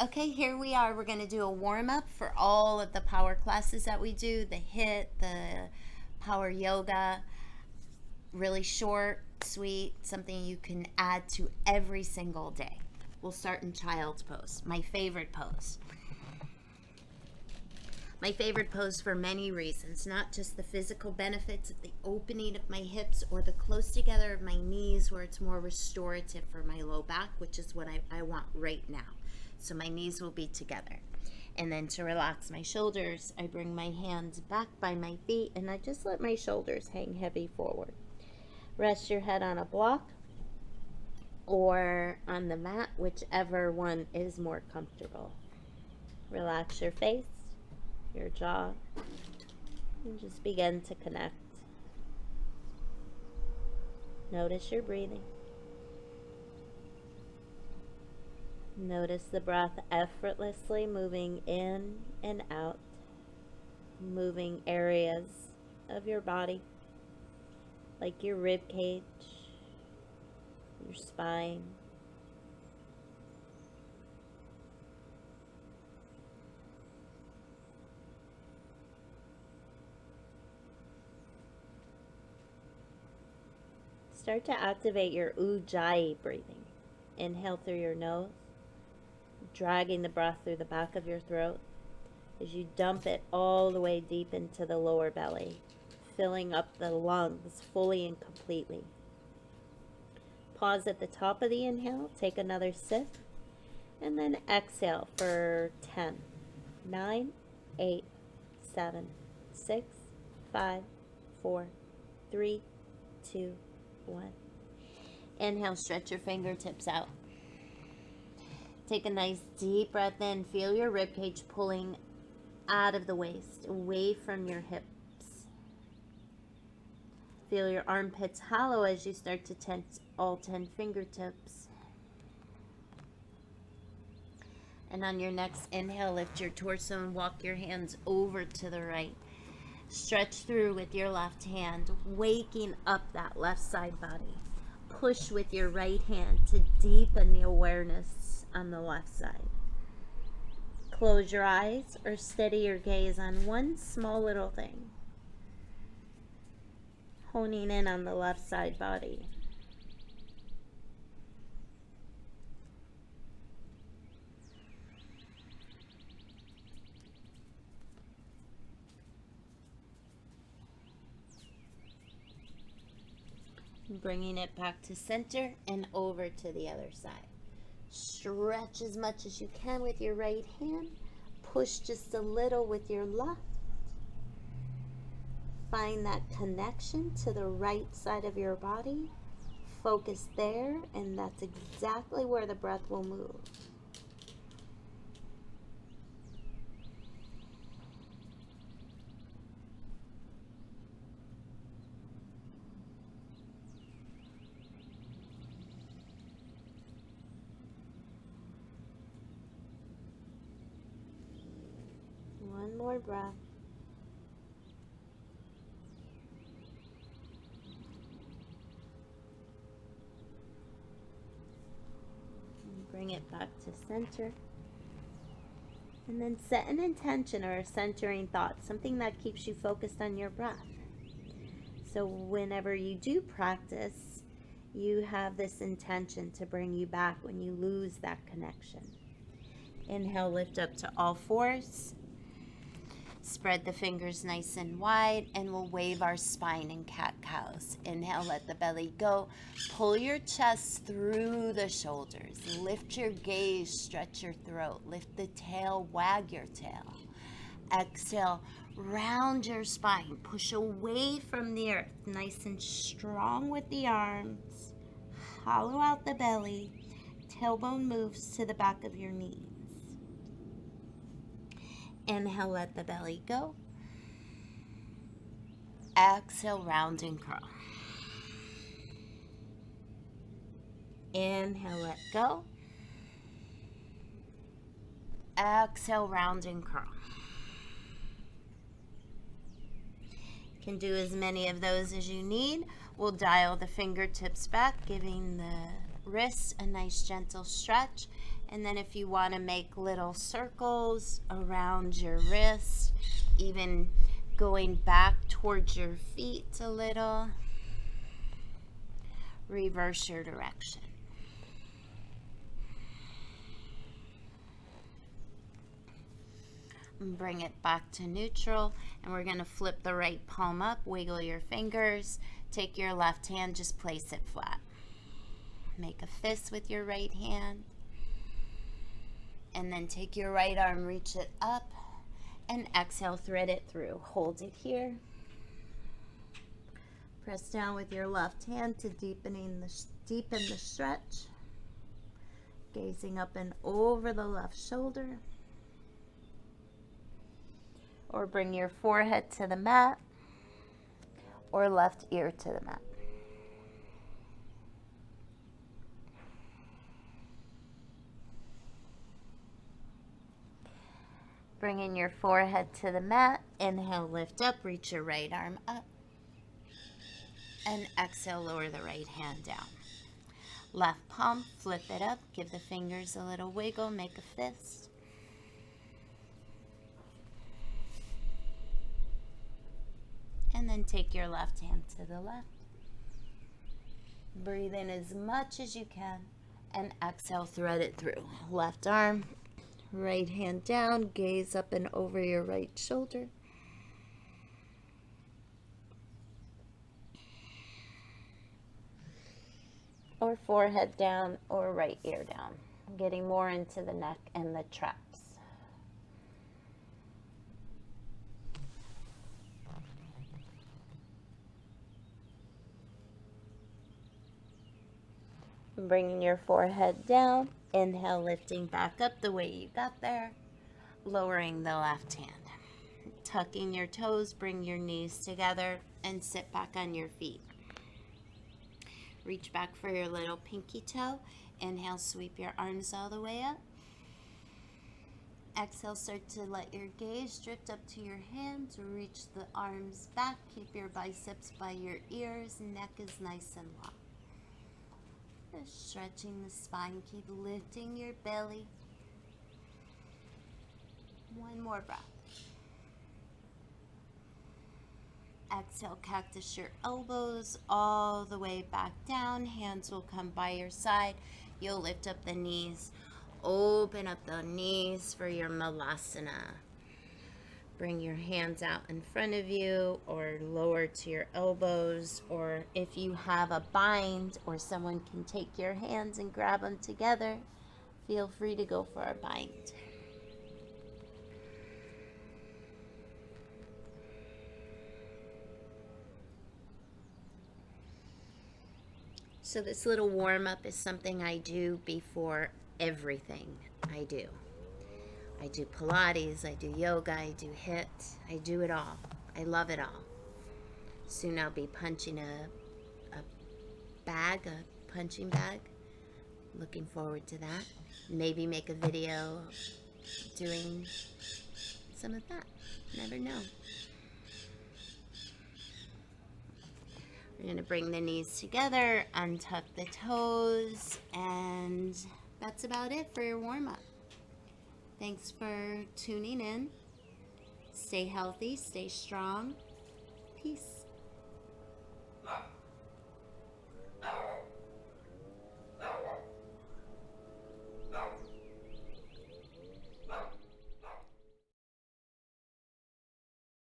Okay, here we are. We're going to do a warm up for all of the power classes that we do, the HIIT, the power yoga. Really short, sweet, something you can add to every single day. We'll start in child's pose, my favorite pose. My favorite pose for many reasons, not just the physical benefits of the opening of my hips or the close together of my knees, where it's more restorative for my low back, which is what I want right now. So my knees will be together. And then to relax my shoulders, I bring my hands back by my feet and I just let my shoulders hang heavy forward. Rest your head on a block or on the mat, whichever one is more comfortable. Relax your face, your jaw, and just begin to connect. Notice your breathing. Notice the breath effortlessly moving in and out, moving areas of your body like your rib cage, your spine, start to activate your Ujjayi breathing. Inhale through your nose, dragging the breath through the back of your throat as you dump it all the way deep into the lower belly, filling up the lungs fully and completely. Pause at the top of the inhale, take another sip, and then exhale for 10, 9, 8, 7, 6, 5, 4, 3, 2, 1. Inhale, stretch your fingertips out. Take a nice deep breath in. Feel your ribcage pulling out of the waist, away from your hips. Feel your armpits hollow as you start to tense all 10 fingertips. And on your next inhale, lift your torso and walk your hands over to the right. Stretch through with your left hand, waking up that left side body. Push with your right hand to deepen the awareness on the left side. Close your eyes or steady your gaze on one small little thing. Honing in on the left side body. Bringing it back to center and over to the other side. Stretch as much as you can with your right hand. Push just a little with your left. Find that connection to the right side of your body. Focus there, and that's exactly where the breath will move. One more breath. Bring it back to center. And then set an intention or a centering thought, something that keeps you focused on your breath. So whenever you do practice, you have this intention to bring you back when you lose that connection. Inhale, lift up to all fours. Spread the fingers nice and wide, and we'll wave our spine in cat-cows. Inhale, let the belly go. Pull your chest through the shoulders. Lift your gaze, stretch your throat. Lift the tail, wag your tail. Exhale, round your spine. Push away from the earth, nice and strong with the arms. Hollow out the belly. Tailbone moves to the back of your knees. Inhale, let the belly go. Exhale, round and curl. Inhale, let go. Exhale, round and curl. You can do as many of those as you need. We'll dial the fingertips back, giving the wrists a nice gentle stretch. And then if you want to make little circles around your wrist, even going back towards your feet a little, reverse your direction. And bring it back to neutral, and we're going to flip the right palm up, wiggle your fingers, take your left hand, just place it flat. Make a fist with your right hand, and then take your right arm, reach it up, and exhale, thread it through. Hold it here. Press down with your left hand to deepen the stretch. Gazing up and over the left shoulder. Or bring your forehead to the mat, or left ear to the mat. Bringing your forehead to the mat, inhale, lift up, reach your right arm up. And exhale, lower the right hand down. Left palm, flip it up, give the fingers a little wiggle, make a fist. And then take your left hand to the left. Breathe in as much as you can, and exhale, thread it through. Left arm, right hand down, gaze up and over your right shoulder. Or forehead down, or right ear down. Getting more into the neck and the traps. Bringing your forehead down, inhale, lifting back up the way you got there, lowering the left hand. Tucking your toes, bring your knees together, and sit back on your feet. Reach back for your little pinky toe. Inhale, sweep your arms all the way up. Exhale, start to let your gaze drift up to your hands. Reach the arms back. Keep your biceps by your ears. Neck is nice and long. Just stretching the spine. Keep lifting your belly. One more breath. Exhale, cactus your elbows all the way back down. Hands will come by your side. You'll lift up the knees. Open up the knees for your malasana. Bring your hands out in front of you or lower to your elbows, or if you have a bind or someone can take your hands and grab them together, feel free to go for a bind. So this little warm-up is something I do before everything I do. I do Pilates, I do yoga, I do HIIT, I do it all. I love it all. Soon I'll be punching a punching bag. Looking forward to that. Maybe make a video doing some of that. Never know. We're going to bring the knees together, untuck the toes, and that's about it for your warm-up. Thanks for tuning in. Stay healthy, stay strong. Peace.